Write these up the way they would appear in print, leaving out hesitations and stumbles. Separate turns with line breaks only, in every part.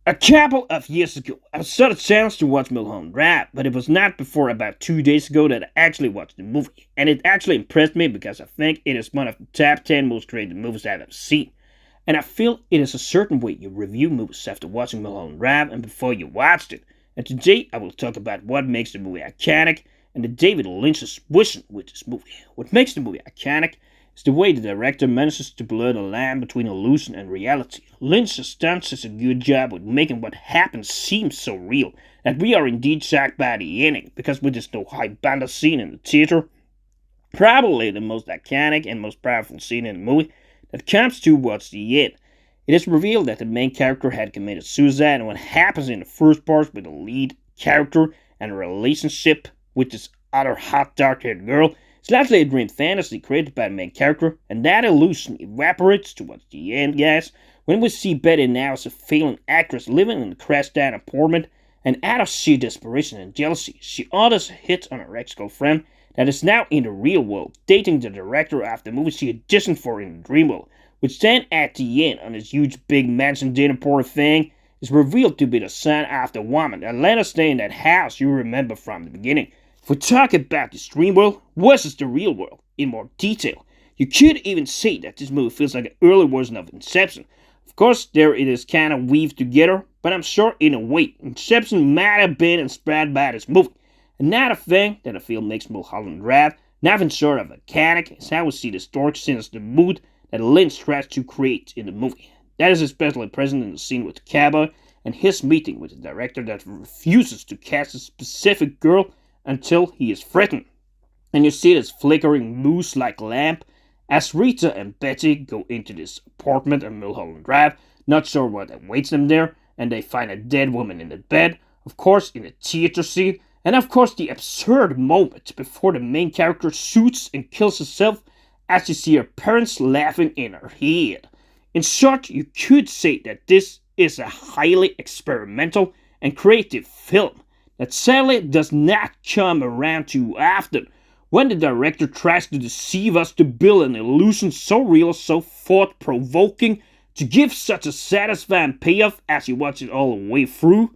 A couple of years ago, I saw the chance to watch Mullholland Drive, but it was not before about 2 days ago that I actually watched the movie. And it actually impressed me because I think it is one of the top 10 most creative movies I've ever seen. And I feel it is a certain way you review movies after watching Mullholland Drive and before you watched it. And today I will talk about what makes the movie iconic and the David Lynch's vision with this movie. What makes the movie iconic is the way the director manages to blur the line between illusion and reality. Lynch has done such a good job with making what happens seem so real that we are indeed shocked by the ending, because with this no high banda scene in the theater, probably the most iconic and most powerful scene in the movie, that comes towards the end. It is revealed that the main character had committed suicide, and what happens in the first part with the lead character and a relationship with this other hot dark-haired girl is largely a dream fantasy created by the main character, and that illusion evaporates towards the end, guys, when we see Betty now as a failing actress living in a crashed-down apartment, and out of sheer desperation and jealousy, she orders a hit on her ex-girlfriend that is now in the real world, dating the director of the movie she auditioned for in the dream world, which then at the end, on this huge big mansion dinner party thing, is revealed to be the son of the woman that let us stay in that house you remember from the beginning. If we talk about this dream world versus the real world in more detail, you could even say that this movie feels like an early version of Inception. Of course, there it is kind of weaved together, but I'm sure in a way, Inception might have been inspired by this movie. Another thing that I feel makes Mullholland Drive nothing short of iconic is how we see the story since the mood that Lynch tries to create in the movie. That is especially present in the scene with the cowboy and his meeting with the director that refuses to cast a specific girl until he is threatened. And you see this flickering moose-like lamp as Rita and Betty go into this apartment on Mullholland Drive, not sure what awaits them there, and they find a dead woman in the bed, of course in a theater scene, and of course the absurd moment before the main character shoots and kills herself as you see her parents laughing in her head. In short, you could say that this is a highly experimental and creative film that sadly does not come around too often, when the director tries to deceive us to build an illusion so real, so thought-provoking, to give such a satisfying payoff as you watch it all the way through.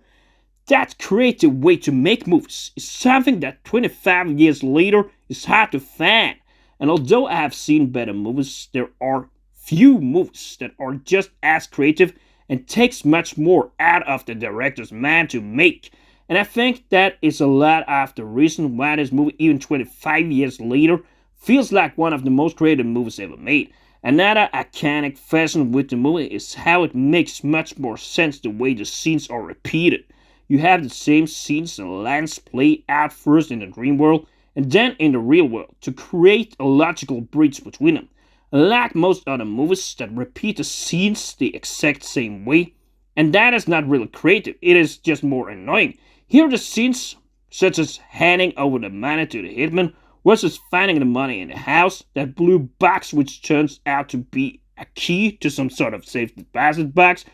That creative way to make movies is something that 25 years later is hard to find. And although I have seen better movies, there are few movies that are just as creative and takes much more out of the director's mind to make. And I think that is a lot of the reason why this movie, even 25 years later, feels like one of the most creative movies ever made. Another iconic facet with the movie is how it makes much more sense the way the scenes are repeated. You have the same scenes and lines play out first in the dream world and then in the real world to create a logical bridge between them. Unlike most other movies that repeat the scenes the exact same way, and that is not really creative, it is just more annoying. Here are the scenes, such as handing over the money to the hitman, versus finding the money in the house, that blue box which turns out to be a key to some sort of safe deposit box,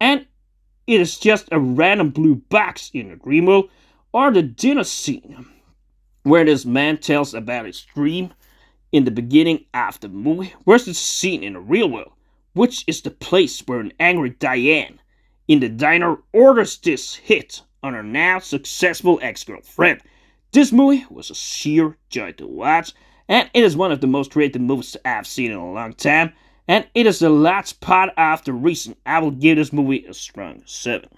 and it is just a random blue box in the dream world, or the dinner scene, where this man tells about his dream in the beginning of the movie, versus the scene in the real world, which is the place where an angry Diane in the diner orders this hit on her now successful ex-girlfriend. This movie was a sheer joy to watch, and it is one of the most creative movies I've seen in a long time, and it is a large part of the reason I will give this movie a strong 7.